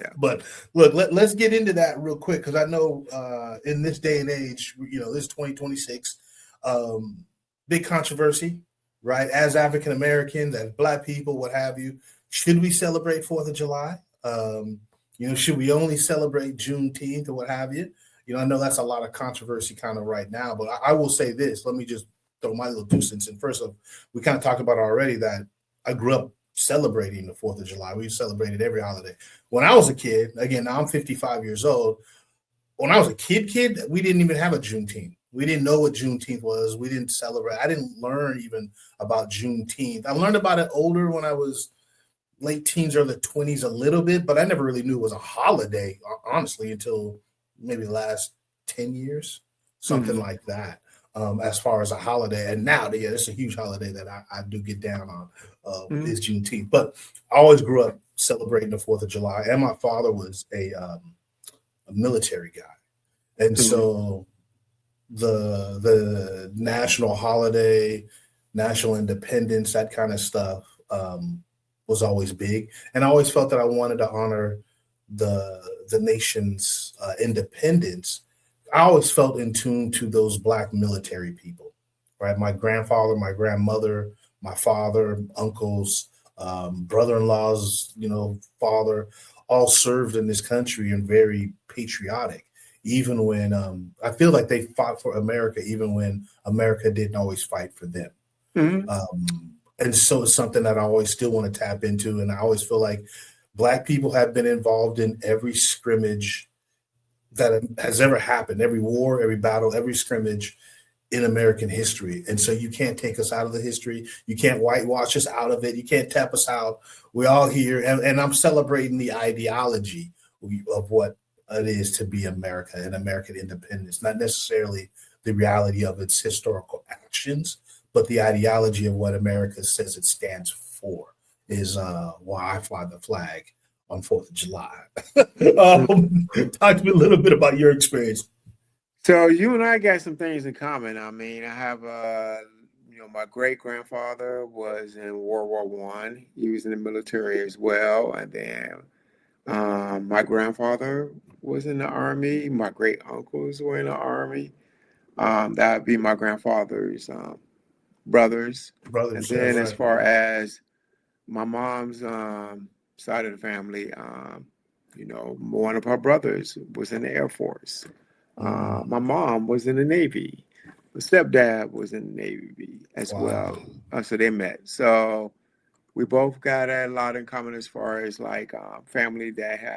Yeah. But look, let's get into that real quick because I know in this day and age, this 2026, big controversy, right? As African Americans, as Black people, what have you, should we celebrate 4th of July? Should we only celebrate Juneteenth or what have you? I know that's a lot of controversy kind of right now, but I will say this. Let me just throw my little 2 cents in. First of, we kind of talked about already that I grew up celebrating the 4th of July. We celebrated every holiday. When I was a kid, again, now I'm 55 years old. When I was a kid, we didn't even have a Juneteenth. We didn't know what Juneteenth was. We didn't celebrate. I didn't learn even about Juneteenth. I learned about it older when I was late teens, early 20s a little bit, but I never really knew it was a holiday, honestly, until maybe the last 10 years, something like that, as far as a holiday. And now, yeah, it's a huge holiday that I do get down on is Juneteenth. But I always grew up celebrating the 4th of July, and my father was a military guy. And so the national holiday, national independence, that kind of stuff was always big. And I always felt that I wanted to honor the nation's independence. I always felt in tune to those Black military people, right? My grandfather, my grandmother, my father, uncles, brother-in-law's, father, all served in this country and very patriotic. Even when I feel like they fought for America, even when America didn't always fight for them. And so it's something that I always still want to tap into. And I always feel like Black people have been involved in every scrimmage that has ever happened, every war, every battle, every scrimmage in American history. And so you can't take us out of the history. You can't whitewash us out of it. You can't tap us out. We're all here. And I'm celebrating the ideology of what it is to be America and American independence, not necessarily the reality of its historical actions, but the ideology of what America says it stands for is why I fly the flag on 4th of July. Talk to me a little bit about your experience. So you and I got some things in common. I mean, I have my great grandfather was in World War One. He was in the military as well, and then my grandfather was in the army. My great uncles were in the army. That would be my grandfather's brothers. And Brothers, then yes. as far as my mom's side of the family, one of her brothers was in the Air Force. My mom was in the Navy. My stepdad was in the Navy as well. So they met. So we both got a lot in common as far as like family that had